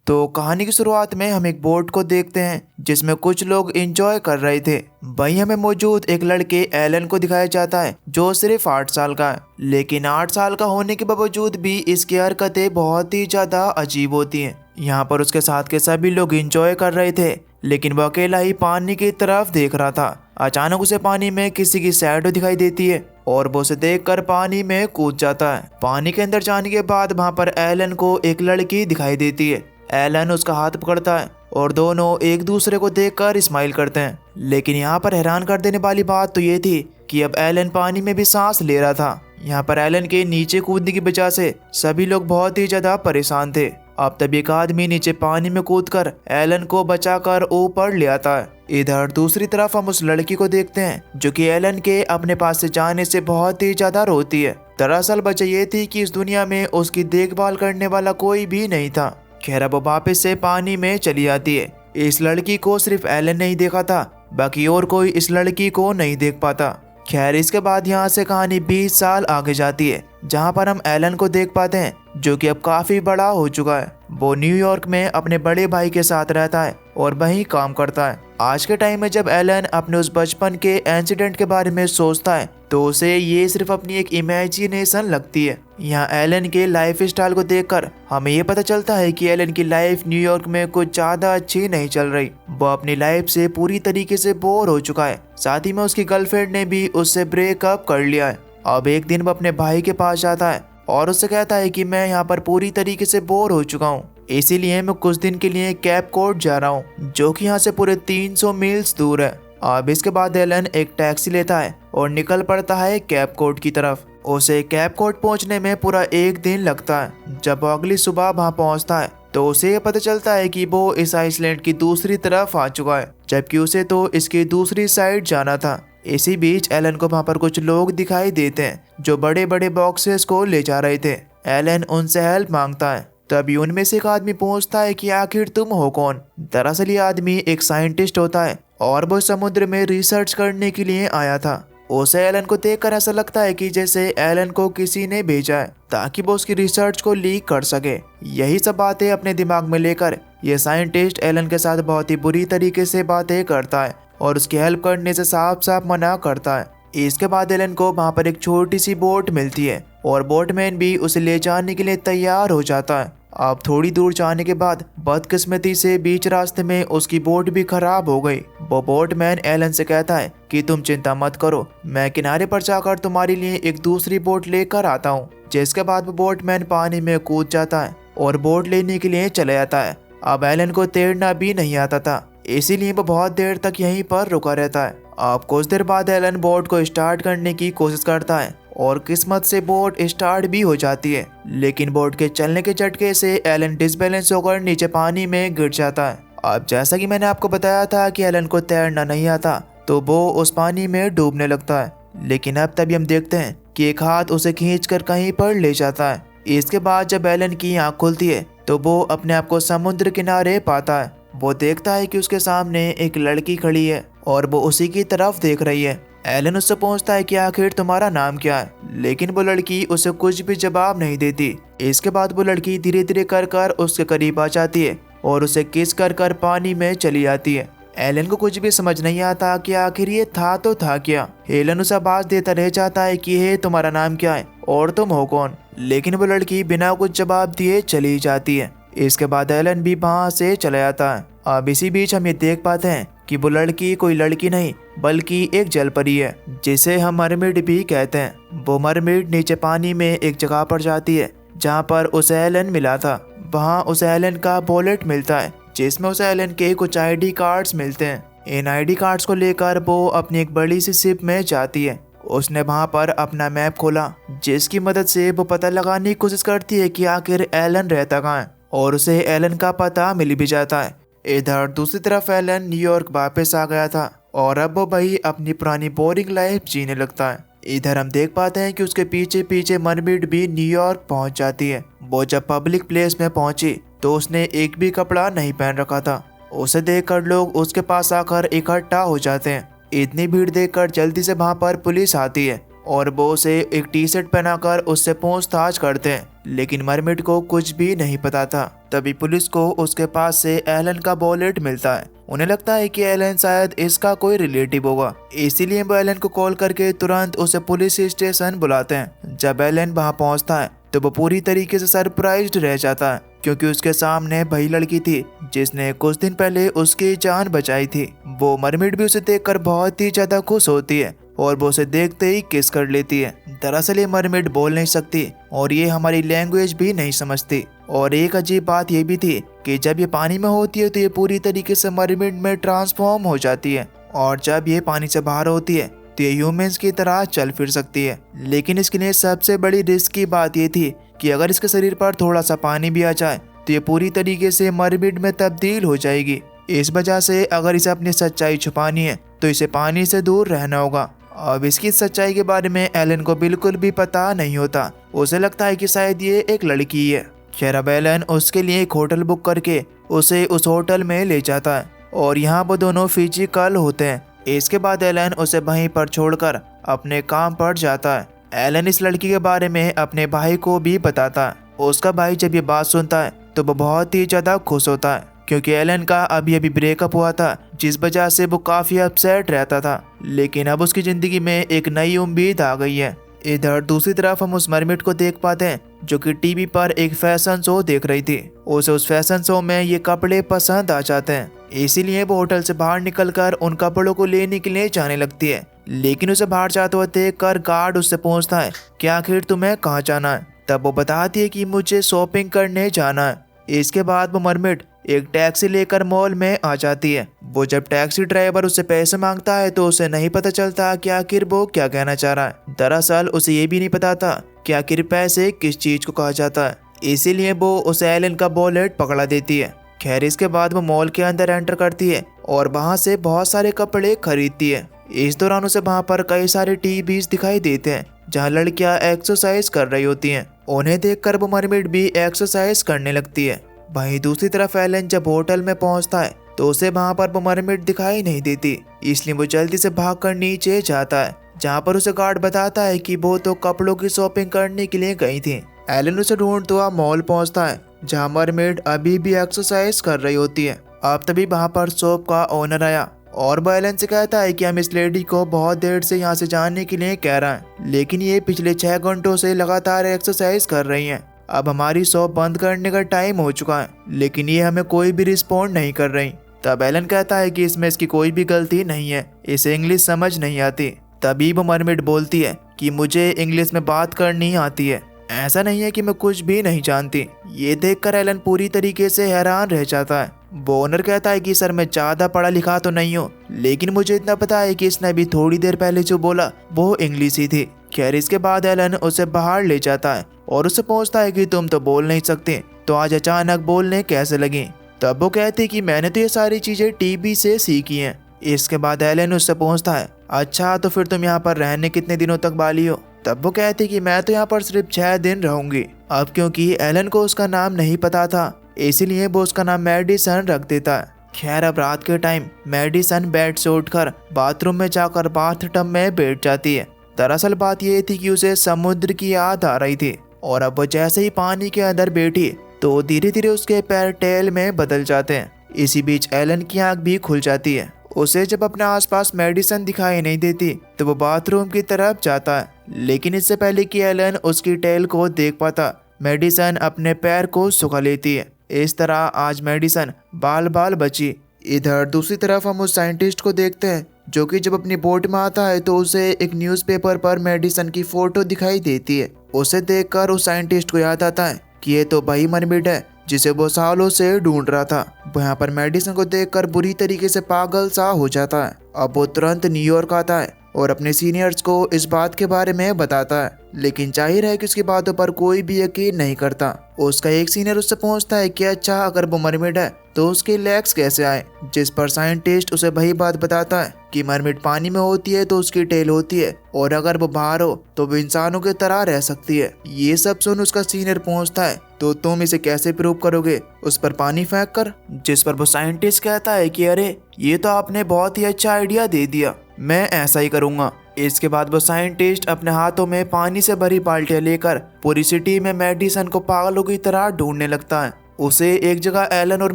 तो कहानी की शुरुआत में हम एक बोट को देखते हैं जिसमें कुछ लोग एंजॉय कर रहे थे। वहीं हमें मौजूद एक लड़के एलन को दिखाया जाता है जो सिर्फ 8 साल का है, लेकिन 8 साल का होने के बावजूद भी इसकी हरकतें बहुत ही ज्यादा अजीब होती हैं। यहाँ पर उसके साथ के सभी लोग एंजॉय कर रहे थे, लेकिन वो अकेला ही पानी की तरफ देख रहा था। अचानक उसे पानी में किसी की शैडो दिखाई देती है और वो उसे देखकर पानी में कूद जाता है। पानी के अंदर जाने के बाद वहाँ पर एलन को एक लड़की दिखाई देती है। एलन उसका हाथ पकड़ता है और दोनों एक दूसरे को देखकर स्माइल करते हैं। लेकिन यहाँ पर हैरान कर देने वाली बात तो ये थी कि अब एलन पानी में भी सांस ले रहा था। यहाँ पर एलन के नीचे कूदने की वजह से सभी लोग बहुत ही ज्यादा परेशान थे। अब तब एक आदमी नीचे पानी में कूदकर एलन को बचाकर ऊपर ले आता है। इधर दूसरी तरफ हम उस लड़की को देखते हैं जो कि एलन के अपने पास से जाने से बहुत ही ज्यादा रोती है। दरअसल वजह ये थी कि इस दुनिया में उसकी देखभाल करने वाला कोई भी नहीं था। खैर अब वो वापस से पानी में चली जाती है। इस लड़की को सिर्फ एलन नहीं देखा था, बाकी और कोई इस लड़की को नहीं देख पाता। खैर इसके बाद यहाँ से कहानी 20 साल आगे जाती है, जहाँ पर हम एलन को देख पाते हैं जो कि अब काफी बड़ा हो चुका है। वो न्यूयॉर्क में अपने बड़े भाई के साथ रहता है और वहीं काम करता है। आज के टाइम में जब एलन अपने उस बचपन के इंसिडेंट के बारे में सोचता है तो उसे ये सिर्फ अपनी एक इमेजिनेशन लगती है। यहाँ एलन के लाइफ स्टाइल को देखकर हमें ये पता चलता है कि एलन की लाइफ न्यूयॉर्क में कुछ ज्यादा अच्छी नहीं चल रही। वो अपनी लाइफ से पूरी तरीके से बोर हो चुका है। साथ ही में उसकी गर्लफ्रेंड ने भी उससे ब्रेकअप कर लिया है। अब एक दिन वो अपने भाई के पास जाता है और उससे कहता है कि मैं यहाँ पर पूरी तरीके से बोर हो चुका हूँ, इसीलिए मैं कुछ दिन के लिए कैप कोड जा रहा हूँ, जो कि यहाँ से पूरे 300 मील्स दूर है। अब इसके बाद एलन एक टैक्सी लेता है और निकल पड़ता है कैप कोड की तरफ। उसे कैप कोड पहुँचने में पूरा एक दिन लगता है। जब वो अगली सुबह वहाँ पहुँचता है तो उसे ये पता चलता है कि वो इस आइसलैंड की दूसरी तरफ आ चुका है, जबकि उसे तो इसकी दूसरी साइड जाना था। इसी बीच एलन को वहाँ पर कुछ लोग दिखाई देते हैं जो बड़े बड़े बॉक्सेस को ले जा रहे थे। एलन उनसे हेल्प मांगता है, तभी उनमें से एक आदमी पूछता है कि आखिर तुम हो कौन। दरअसल ये आदमी एक साइंटिस्ट होता है और वो समुद्र में रिसर्च करने के लिए आया था। उसे एलन को देखकर ऐसा लगता है कि जैसे एलन को किसी ने भेजा है ताकि वो उसकी रिसर्च को लीक कर सके। यही सब बातें अपने दिमाग में लेकर ये साइंटिस्ट एलन के साथ बहुत ही बुरी तरीके से बातें करता है और उसकी हेल्प करने से साफ साफ मना करता है। इसके बाद एलन को वहाँ पर एक छोटी सी बोट मिलती है और बोटमैन भी उसे ले जाने के लिए तैयार हो जाता है। अब थोड़ी दूर जाने के बाद बदकिस्मती से बीच रास्ते में उसकी बोट भी खराब हो गई। वो बोटमैन एलन से कहता है कि तुम चिंता मत करो, मैं किनारे पर जाकर तुम्हारे लिए एक दूसरी बोट लेकर आता हूँ। जिसके बाद वो बोटमैन पानी में कूद जाता है और बोट लेने के लिए चला जाता है। अब एलन को तैरना भी नहीं आता था, इसीलिए वो बहुत देर तक यहीं पर रुका रहता है। अब कुछ देर बाद एलन बोट को स्टार्ट करने की कोशिश करता है और किस्मत से बोट स्टार्ट भी हो जाती है, लेकिन बोट के चलने के झटके से एलन डिसबैलेंस होकर नीचे पानी में गिर जाता है। अब जैसा कि मैंने आपको बताया था कि एलन को तैरना नहीं आता तो वो उस पानी में डूबने लगता है, लेकिन अब तभी हम देखते हैं कि एक हाथ उसे खींचकर कहीं पर ले जाता है। इसके बाद जब एलन की आँख खुलती है तो वो अपने आप को समुद्र किनारे पाता है। वो देखता है कि उसके सामने एक लड़की खड़ी है और वो उसी की तरफ देख रही है। एलन उससे पूछता है कि आखिर तुम्हारा नाम क्या है, लेकिन वो लड़की उसे कुछ भी जवाब नहीं देती। इसके बाद वो लड़की धीरे धीरे कर कर उसके करीब आ जाती है और उसे किस कर कर पानी में चली जाती है। एलन को कुछ भी समझ नहीं आता कि आखिर ये था तो था क्या। एलन उसे आवाज देता रह जाता है कि हे तुम्हारा नाम क्या है और तुम हो कौन, लेकिन वो लड़की बिना कुछ जवाब दिए चली जाती है। इसके बाद एलन भी वहाँ से चला जाता है। अब इसी बीच हम ये देख पाते हैं कि वो लड़की कोई लड़की नहीं बल्कि एक जलपरी है, जिसे हम मरमेड भी कहते हैं। वो मरमेड नीचे पानी में एक जगह पर जाती है जहाँ पर उसे एलन मिला था। वहाँ उसे एलन का वॉलेट मिलता है जिसमें उसे एलन के कुछ आईडी कार्ड्स मिलते हैं। इन आईडी कार्ड्स को लेकर वो अपनी एक बड़ी सी शिप में जाती है। उसने वहाँ पर अपना मैप खोला जिसकी मदद से वो पता लगाने की कोशिश करती है कि आखिर एलन रहता कहाँ है, और उसे एलन का पता मिल भी जाता है। इधर दूसरी तरफ एलन न्यूयॉर्क वापस आ गया था और अब वो भाई अपनी पुरानी बोरिंग लाइफ जीने लगता है। इधर हम देख पाते हैं कि उसके पीछे पीछे मरमेड भी न्यूयॉर्क पहुंच जाती है। वो जब पब्लिक प्लेस में पहुंची तो उसने एक भी कपड़ा नहीं पहन रखा था। उसे देखकर लोग उसके पास आकर इकट्ठा हो जाते हैं। इतनी भीड़ देखकर जल्दी से वहां पर पुलिस आती है और वो उसे एक टी शर्ट पहनाकर उससे पूछताछ करते हैं, लेकिन मरमिड को कुछ भी नहीं पता था। तभी पुलिस को उसके पास से एलन का वॉलेट मिलता है। उन्हें लगता है कि एलन शायद इसका कोई रिलेटिव होगा, इसीलिए वो एलन को कॉल करके तुरंत उसे पुलिस स्टेशन बुलाते हैं। जब एलन वहां पहुंचता है तो वो पूरी तरीके से सरप्राइज्ड रह जाता है, क्योंकि उसके सामने वही लड़की थी जिसने कुछ दिन पहले उसकी जान बचाई थी। वो मरमिड भी उसे देखकर बहुत ही ज्यादा खुश होती है और वो उसे देखते ही किस कर लेती है। दरअसल ये मरमिड बोल नहीं सकती और ये हमारी लैंग्वेज भी नहीं समझती। और एक अजीब बात ये भी थी कि जब ये पानी में होती है तो ये पूरी तरीके से मरमिड में ट्रांसफॉर्म हो जाती है, और जब ये पानी से बाहर होती है तो ये ह्यूमंस की तरह चल फिर सकती है। लेकिन इसके लिए सबसे बड़ी रिस्क की बात ये थी कि अगर इसके शरीर पर थोड़ा सा पानी भी आ जाए तो ये पूरी तरीके से मरमिड में तब्दील हो जाएगी। इस वजह से अगर इसे अपनी सच्चाई छुपानी है तो इसे पानी से दूर रहना होगा। अब इसकी सच्चाई के बारे में एलन को बिल्कुल भी पता नहीं होता। उसे लगता है कि शायद ये एक लड़की है। खैर अब एलन उसके लिए एक होटल बुक करके उसे उस होटल में ले जाता है और यहाँ वो दोनों फिजिकल होते हैं। इसके बाद एलन उसे वहीं पर छोड़कर अपने काम पर जाता है। एलन इस लड़की के बारे में अपने भाई को भी बताता है। उसका भाई जब ये बात सुनता है तो वो बहुत ही ज्यादा खुश होता है, क्योंकि एलन का अभी अभी ब्रेकअप हुआ था, जिस वजह से वो काफी अपसेट रहता था। लेकिन अब उसकी जिंदगी में एक नई उम्मीद आ गई है। इधर दूसरी तरफ हम उस मरमिड को देख पाते हैं जो कि टीवी पर एक फैशन शो देख रही थी। उसे उस फैशन शो में ये कपड़े पसंद आ जाते हैं, इसीलिए वो होटल से बाहर निकलकर उन कपड़ों को लेने के लिए जाने लगती है। लेकिन उसे बाहर जाते हुए देखकर गार्ड उससे पूछता है कि आखिर तुम्हें कहाँ जाना है। तब वो बताती है कि मुझे शॉपिंग करने जाना है। इसके बाद वो मरमिड एक टैक्सी लेकर मॉल में आ जाती है। वो जब टैक्सी ड्राइवर उससे पैसे मांगता है तो उसे नहीं पता चलता कि आखिर वो क्या कहना चाह रहा है। दरअसल उसे ये भी नहीं पता था कि आखिर पैसे किस चीज को कहा जाता है, इसीलिए वो उसे एलन का वॉलेट पकड़ा देती है। खैर इसके बाद वो मॉल के अंदर एंटर करती है और वहाँ से बहुत सारे कपड़े खरीदती है। इस दौरान उसे वहाँ पर कई सारे टीवीज दिखाई देते हैं जहाँ लड़कियाँ एक्सरसाइज कर रही होती हैं। उन्हें देखकर वो मरमिड भी एक्सरसाइज करने लगती है। वहीं दूसरी तरफ एलन जब होटल में पहुंचता है तो उसे वहां पर वो मरमिड दिखाई नहीं देती, इसलिए वो जल्दी से भागकर नीचे जाता है, जहां पर उसे गार्ड बताता है कि वो तो कपड़ों की शॉपिंग करने के लिए गई थी। एलन उसे ढूंढता हुआ मॉल पहुंचता है जहां मरमिड अभी भी एक्सरसाइज कर रही होती है। अब तभी वहां पर शॉप का ओनर आया और वो एलन से कहता है कि हम इस लेडी को बहुत देर से यहाँ से जाने के लिए कह रहा है, लेकिन ये पिछले 6 घंटों से लगातार एक्सरसाइज कर रही हैं। अब हमारी शॉप बंद करने का टाइम हो चुका है, लेकिन ये हमें कोई भी रिस्पॉन्ड नहीं कर रही। तब एलन कहता है कि इसमें इसकी कोई भी गलती नहीं है, इसे इंग्लिश समझ नहीं आती। तभी वो मरमिड बोलती है कि मुझे इंग्लिश में बात करनी आती है, ऐसा नहीं है कि मैं कुछ भी नहीं जानती। ये देखकर एलन पूरी तरीके से हैरान रह जाता है। वो ओनर कहता है कि सर मैं ज्यादा पढ़ा लिखा तो नहीं हूँ, लेकिन मुझे इतना पता है कि इसने अभी थोड़ी देर पहले जो बोला वो इंग्लिश ही थी। खैर इसके बाद एलन उसे बाहर ले जाता है और उससे पूछता है कि तुम तो बोल नहीं सकते, तो आज अचानक बोलने कैसे लगी। तब वो कहती कि मैंने तो ये सारी चीजें टीवी से सीखी हैं। इसके बाद एलन उससे पूछता है अच्छा तो फिर तुम यहाँ पर रहने कितने दिनों तक वाली हो। तब वो कहती कि मैं तो यहाँ पर सिर्फ 6 दिन रहूंगी। अब क्योंकि एलन को उसका नाम नहीं पता था, इसीलिए वो उसका नाम मेडिसन रख देता है। खैर अब रात के टाइम मेडिसन बेड से उठकर बाथरूम में जाकर बाथटब में बैठ जाती है। दरअसल बात यह थी कि उसे समुद्र की याद आ रही थी, और अब वो जैसे ही पानी के अंदर बैठी तो धीरे धीरे उसके पैर टेल में बदल जाते हैं। इसी बीच एलन की आंख भी खुल जाती है। उसे जब अपने आसपास मेडिसन दिखाई नहीं देती तो वो बाथरूम की तरफ जाता है, लेकिन इससे पहले कि एलन उसकी टेल को देख पाता, मेडिसन अपने पैर को सुखा लेती है। इस तरह आज मेडिसन बाल बाल बची। इधर दूसरी तरफ हम उस साइंटिस्ट को देखते हैं जो कि जब अपनी बोट में आता है तो उसे एक न्यूज़पेपर पर मेडिसन की फोटो दिखाई देती है। उसे देखकर उस साइंटिस्ट को याद आता है कि ये तो वही मरमिड है जिसे वो सालों से ढूंढ रहा था। वो यहाँ पर मेडिसन को देखकर बुरी तरीके से पागल सा हो जाता है। अब वो तुरंत न्यूयॉर्क आता है और अपने सीनियर्स को इस बात के बारे में बताता है, लेकिन जाहिर है कि उसकी बातों पर कोई भी यकीन नहीं करता। उसका एक सीनियर उससे पूछता है कि अच्छा अगर वो मरमिड है तो उसके लेग्स कैसे आए, जिस पर साइंटिस्ट उसे वही बात बताता है कि मरमिड पानी में होती है तो उसकी टेल होती है, और अगर वो बाहर हो तो वो इंसानों की तरह रह सकती है। ये सब सुन उसका सीनियर पूछता है तो तुम इसे कैसे प्रूव करोगे, उस पर पानी फेंक कर। जिस पर वो साइंटिस्ट कहता है कि अरे ये तो आपने बहुत ही अच्छा आइडिया दे दिया, मैं ऐसा ही करूंगा। इसके बाद वो साइंटिस्ट अपने हाथों में पानी से भरी बाल्टियां लेकर पूरी सिटी में मेडिसन को पागलों की तरह ढूंढने लगता है। उसे एक जगह एलन और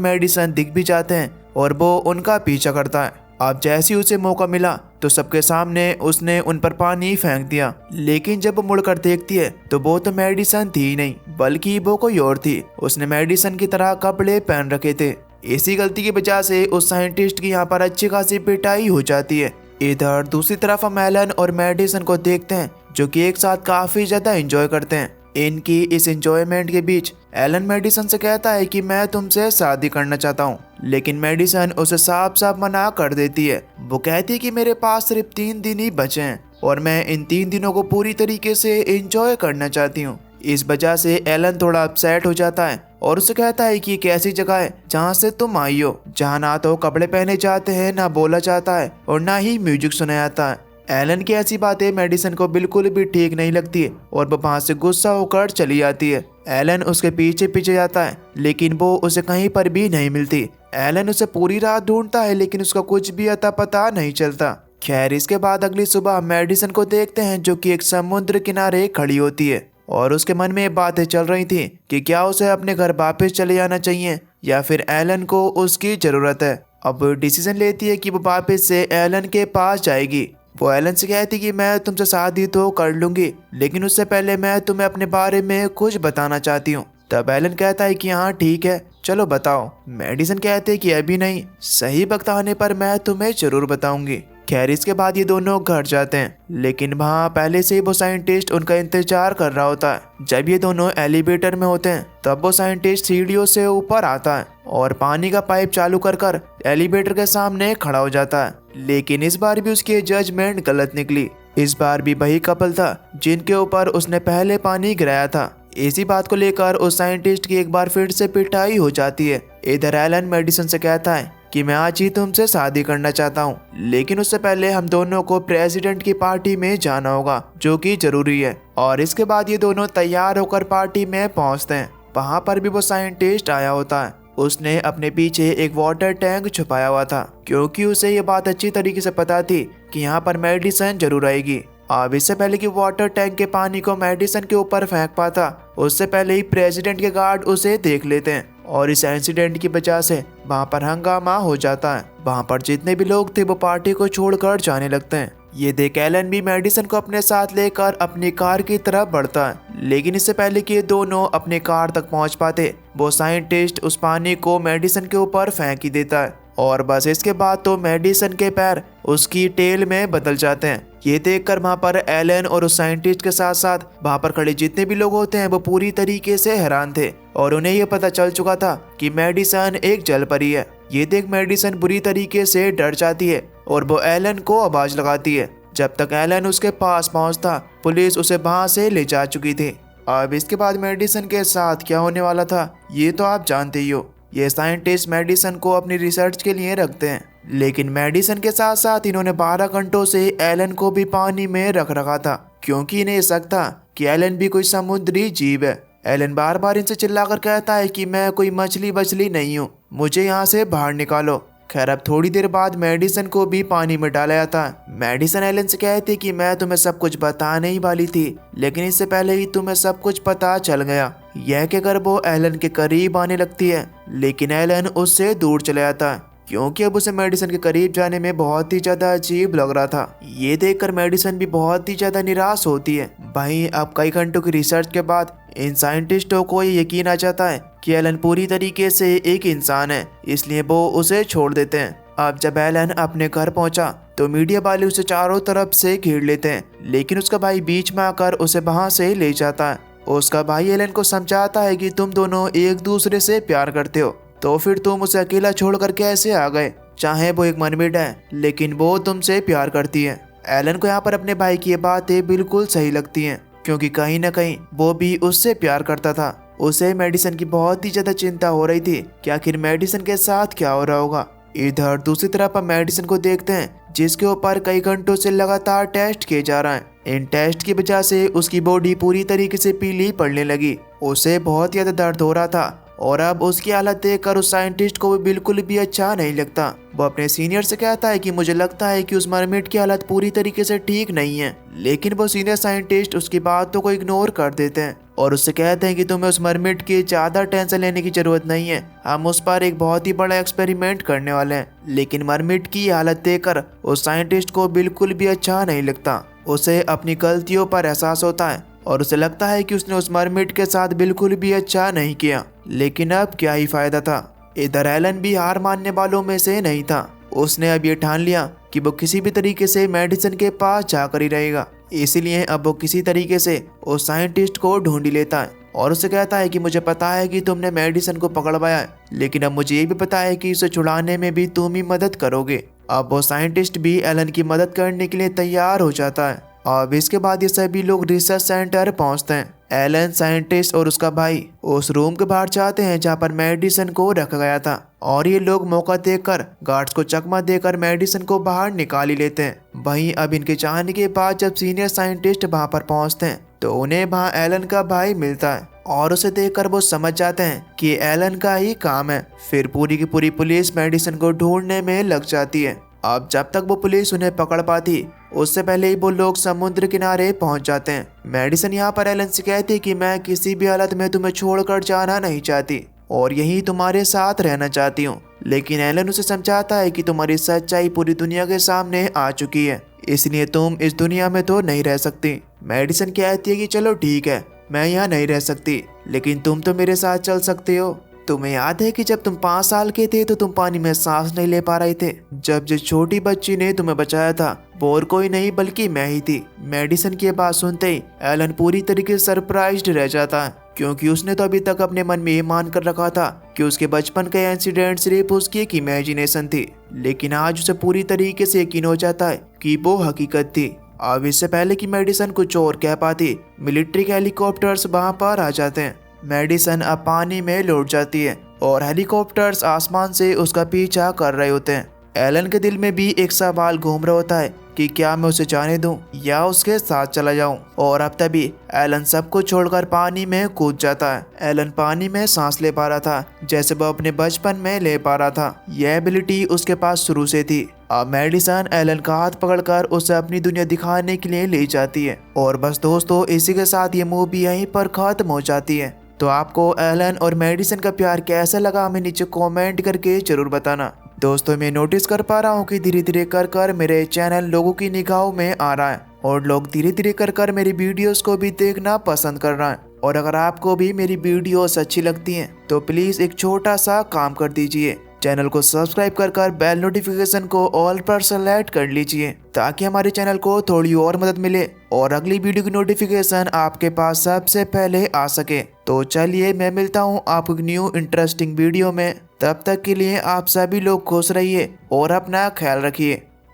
मेडिसन दिख भी जाते हैं और वो उनका पीछा करता है। अब जैसे ही उसे मौका मिला तो सबके सामने उसने उन पर पानी फेंक दिया, लेकिन जब वो मुड़कर देखती है तो वो तो मेडिसन थी ही नहीं, बल्कि वो कोई और थी। उसने मेडिसन की तरह कपड़े पहन रखे थे। इसी गलती की वजह से उस साइंटिस्ट की यहाँ पर अच्छी खासी पिटाई हो जाती है। इधर दूसरी तरफ हम एलन और मेडिसन को देखते हैं जो कि एक साथ काफी ज्यादा एंजॉय करते हैं। इनकी इस एंजॉयमेंट के बीच एलन मेडिसन से कहता है कि मैं तुमसे शादी करना चाहता हूँ, लेकिन मेडिसन उसे साफ साफ मना कर देती है। वो कहती है कि मेरे पास सिर्फ 3 दिन ही बचे हैं और मैं इन 3 दिनों को पूरी तरीके से एंजॉय करना चाहती हूँ। इस वजह से एलन थोड़ा अपसेट हो जाता है और उसे कहता है कि एक ऐसी जगह है जहाँ से तुम आई हो, जहाँ ना तो कपड़े पहने जाते हैं, ना बोला जाता है और ना ही म्यूजिक सुना जाता है। एलन की ऐसी बातें मेडिसन को बिल्कुल भी ठीक नहीं लगती है और वो वहाँ से गुस्सा होकर चली जाती है। एलन उसके पीछे पीछे जाता है, लेकिन वो उसे कहीं पर भी नहीं मिलती। एलन उसे पूरी रात ढूंढता है, लेकिन उसका कुछ भी अता पता नहीं चलता। खैर, इसके बाद अगली सुबह मेडिसन को देखते हैं जो कि एक समुद्र किनारे खड़ी होती है और उसके मन में बातें चल रही थी कि क्या उसे अपने घर वापस चले जाना चाहिए या फिर एलन को उसकी जरूरत है। अब डिसीजन लेती है कि वो वापस से एलन के पास जाएगी। वो एलन से कहती कि मैं तुमसे शादी तो कर लूंगी, लेकिन उससे पहले मैं तुम्हें अपने बारे में कुछ बताना चाहती हूँ। तब एलन कहता है कि हाँ ठीक है, चलो बताओ। मेडिसन कहते हैं कि अभी नहीं, सही वक्त आने पर मैं तुम्हें जरूर बताऊंगी। खैर, इसके बाद ये दोनों घर जाते हैं, लेकिन वहाँ पहले से ही वो साइंटिस्ट उनका इंतजार कर रहा होता है। जब ये दोनों एलिवेटर में होते हैं तब वो साइंटिस्ट सीढ़ियों से ऊपर आता है और पानी का पाइप चालू कर एलिवेटर के सामने खड़ा हो जाता है। लेकिन इस बार भी उसकी जजमेंट गलत निकली। इस बार भी वही कपल था जिनके ऊपर उसने पहले पानी गिराया था। इसी बात को लेकर उस साइंटिस्ट की एक बार फिर से पिटाई हो जाती है। इधर एलन मेडिसन से कहता है कि मैं आज ही तुमसे शादी करना चाहता हूँ, लेकिन उससे पहले हम दोनों को प्रेसिडेंट की पार्टी में जाना होगा, जो कि जरूरी है। और इसके बाद ये दोनों तैयार होकर पार्टी में पहुँचते हैं। वहाँ पर भी वो साइंटिस्ट आया होता है। उसने अपने पीछे एक वाटर टैंक छुपाया हुआ था, क्योंकि उसे ये बात अच्छी तरीके से पता थी कि यहाँ पर मेडिसन जरूर आएगी। अब इससे पहले कि वाटर टैंक के पानी को मेडिसन के ऊपर फेंक पाता, उससे पहले ही प्रेसिडेंट के गार्ड उसे देख लेते हैं और इस इंसिडेंट की वजह से वहाँ पर हंगामा हो जाता है। वहाँ पर जितने भी लोग थे वो पार्टी को छोड़कर जाने लगते हैं। ये देख एलन भी मेडिसन को अपने साथ लेकर अपनी कार की तरफ बढ़ता है, लेकिन इससे पहले कि ये दोनों अपनी कार तक पहुँच पाते, वो साइंटिस्ट उस पानी को मेडिसन के ऊपर फेंक ही देता है। और बस इसके बाद तो मेडिसन के पैर उसकी टेल में बदल जाते हैं। ये देखकर वहाँ पर एलन और उस साइंटिस्ट के साथ साथ वहाँ पर खड़े जितने भी लोग होते हैं वो पूरी तरीके से हैरान थे और उन्हें ये पता चल चुका था कि मेडिसन एक जल परी है। ये देख मेडिसन बुरी तरीके से डर जाती है और वो एलन को आवाज लगाती है। जब तक एलन उसके पास पहुँचता, पुलिस उसे वहाँ से ले जा चुकी थी। अब इसके बाद मेडिसन के साथ क्या होने वाला था ये तो आप जानते ही हो। ये साइंटिस्ट मेडिसन को अपनी रिसर्च के लिए रखते हैं, लेकिन मेडिसन के साथ साथ इन्होंने 12 घंटों से एलन को भी पानी में रख रखा था, क्योंकि इन्हें शक था कि एलन भी कोई समुद्री जीव है। एलन बार बार इनसे चिल्लाकर कहता है कि मैं कोई मछली बछली नहीं हूँ, मुझे यहाँ से बाहर निकालो। खैर, अब थोड़ी देर बाद मेडिसन को भी पानी में डाला जाता है। मेडिसन एलन से कहती कि मैं तुम्हें सब कुछ बताने ही वाली थी, लेकिन इससे पहले ही तुम्हें सब कुछ पता चल गया। यह कहकर वो एलन के करीब आने लगती है, लेकिन एलन उससे दूर चला जाता है, क्योंकि अब उसे मेडिसन के करीब जाने में बहुत ही ज्यादा अजीब लग रहा था। ये देखकर मेडिसन भी बहुत ही ज्यादा निराश होती है। वहीं अब कई घंटों की रिसर्च के बाद इन साइंटिस्टों को ये यकीन आ जाता है कि एलन पूरी तरीके से एक इंसान है, इसलिए वो उसे छोड़ देते हैं। अब जब एलन अपने घर पहुंचा तो मीडिया वाले उसे चारों तरफ से घेर लेते हैं, लेकिन उसका भाई बीच में आकर उसे वहां से ले जाता है। उसका भाई एलन को समझाता है कि तुम दोनों एक दूसरे से प्यार करते हो, तो फिर तुम उसे अकेला छोड़कर कैसे आ गए। चाहे वो एक मनमिड है, लेकिन वो तुमसे प्यार करती है। एलन को यहाँ पर अपने भाई की ये बातें बिल्कुल सही लगती हैं, क्योंकि कहीं ना कहीं वो भी उससे प्यार करता था। उसे मेडिसन की बहुत ही ज्यादा चिंता हो रही थी कि आखिर मेडिसन के साथ क्या हो रहा होगा। इधर दूसरी तरफ हम मेडिसन को देखते हैं, जिसके ऊपर कई घंटों से लगातार टेस्ट किए जा रहे हैं। इन टेस्ट की वजह से उसकी बॉडी पूरी तरीके से पीली पड़ने लगी। उसे बहुत ज्यादा दर्द हो रहा था और अब उसकी हालत देखकर उस साइंटिस्ट को भी बिल्कुल भी अच्छा नहीं लगता। वो अपने सीनियर से कहता है कि मुझे लगता है कि उस मरमिड की हालत पूरी तरीके से ठीक नहीं है, लेकिन वो सीनियर साइंटिस्ट उसकी बातों को इग्नोर कर देते हैं और उससे कहते हैं कि तुम्हें उस मरमिड की ज्यादा टेंशन लेने की जरूरत नहीं है, हम उस पर एक बहुत ही बड़ा एक्सपेरिमेंट करने वाले हैं। लेकिन मरमिड की हालत देखकर उस साइंटिस्ट को बिल्कुल भी अच्छा नहीं लगता। उसे अपनी गलतियों पर एहसास होता है और उसे लगता है कि उसने उस मरमिड के साथ बिल्कुल भी अच्छा नहीं किया, लेकिन अब क्या ही फायदा था। इधर एलन भी हार मानने वालों में से नहीं था। उसने अब ये ठान लिया कि वो किसी भी तरीके से मेडिसन के पास जाकर ही रहेगा, इसीलिए अब वो किसी तरीके से उस साइंटिस्ट को ढूंढ लेता है और उसे कहता है कि मुझे पता है कि तुमने मेडिसन को पकड़वाया है, लेकिन अब मुझे ये भी पता है कि इसे छुड़ाने में भी तुम ही मदद करोगे। अब वो साइंटिस्ट भी एलन की मदद करने के लिए तैयार हो जाता है। अब इसके बाद ये सभी लोग रिसर्च सेंटर पहुंचते हैं। एलन, साइंटिस्ट और उसका भाई उस रूम के बाहर जाते हैं जहां पर मेडिसन को रखा गया था और ये लोग मौका देखकर गार्ड्स को चकमा देकर मेडिसन को बाहर निकाल ही लेते हैं। वहीं अब इनके चाहने के बाद जब सीनियर साइंटिस्ट वहां पर पहुंचते हैं तो उन्हें वहां एलन का भाई मिलता है और उसे देखकर वो समझ जाते हैं कि एलन का ही काम है। फिर पूरी की पूरी पुलिस मेडिसन को ढूंढने में लग जाती है। अब जब तक वो पुलिस उन्हें पकड़ पाती उससे पहले ही वो लोग समुद्र किनारे पहुंच जाते हैं। मेडिसन यहाँ पर एलन से कहती है कि मैं किसी भी हालत में तुम्हें छोड़कर जाना नहीं चाहती और यही तुम्हारे साथ रहना चाहती हूँ, लेकिन एलन उसे समझाता है कि तुम्हारी सच्चाई पूरी दुनिया के सामने आ चुकी है, इसलिए तुम इस दुनिया में तो नहीं रह सकती। मेडिसन कहती है कि चलो ठीक है, मैं यहाँ नहीं रह सकती, लेकिन तुम तो मेरे साथ चल सकते हो। तुम्हें याद है कि जब तुम 5 साल के थे तो तुम पानी में सांस नहीं ले पा रहे थे, जब जिस छोटी बच्ची ने तुम्हें बचाया था वो और कोई नहीं बल्कि मैं ही थी। मेडिसन की बात सुनते ही एलन पूरी तरीके से सरप्राइज्ड रह जाता है, क्योंकि उसने तो अभी तक अपने मन में ये मान कर रखा था कि उसके बचपन के इंसिडेंट सिर्फ उसकी एक इमेजिनेशन थी, लेकिन आज उसे पूरी तरीके से यकीन हो जाता है कि वो हकीकत थी। अब इससे पहले कि मेडिसन कुछ और कह पाती, मिलिट्री के हेलीकॉप्टर्स वहां पर आ जाते हैं। मेडिसन अब पानी में लौट जाती है और हेलीकॉप्टर्स आसमान से उसका पीछा कर रहे होते हैं। एलन के दिल में भी एक सवाल घूम रहा होता है कि क्या मैं उसे जाने दूं या उसके साथ चला जाऊं। और अब तभी एलन सब कुछ छोड़कर पानी में कूद जाता है। एलन पानी में सांस ले पा रहा था जैसे वो अपने बचपन में ले पा रहा था। यह एबिलिटी उसके पास शुरू से थी। अब मेडिसन एलन का हाथ पकड़कर उसे अपनी दुनिया दिखाने के लिए ले जाती है। और बस दोस्तों, इसी के साथ ये मूवी यहीं पर खत्म हो जाती है। तो आपको एलन और मेडिसन का प्यार कैसा लगा हमें नीचे कमेंट करके जरूर बताना। दोस्तों, मैं नोटिस कर पा रहा हूँ कि धीरे धीरे कर मेरे चैनल लोगों की निगाहों में आ रहा है और लोग धीरे धीरे कर मेरी वीडियोस को भी देखना पसंद कर रहा है। और अगर आपको भी मेरी वीडियोस अच्छी लगती हैं तो प्लीज़ एक छोटा सा काम कर दीजिए, चैनल को सब्सक्राइब कर बेल नोटिफिकेशन को ऑल पर सेलेक्ट कर लीजिए ताकि हमारे चैनल को थोड़ी और मदद मिले और अगली वीडियो की नोटिफिकेशन आपके पास सबसे पहले आ सके। तो चलिए, मैं मिलता हूँ आपको एक न्यू इंटरेस्टिंग वीडियो में। तब तक के लिए आप सभी लोग खुश रहिए और अपना ख्याल रखिए।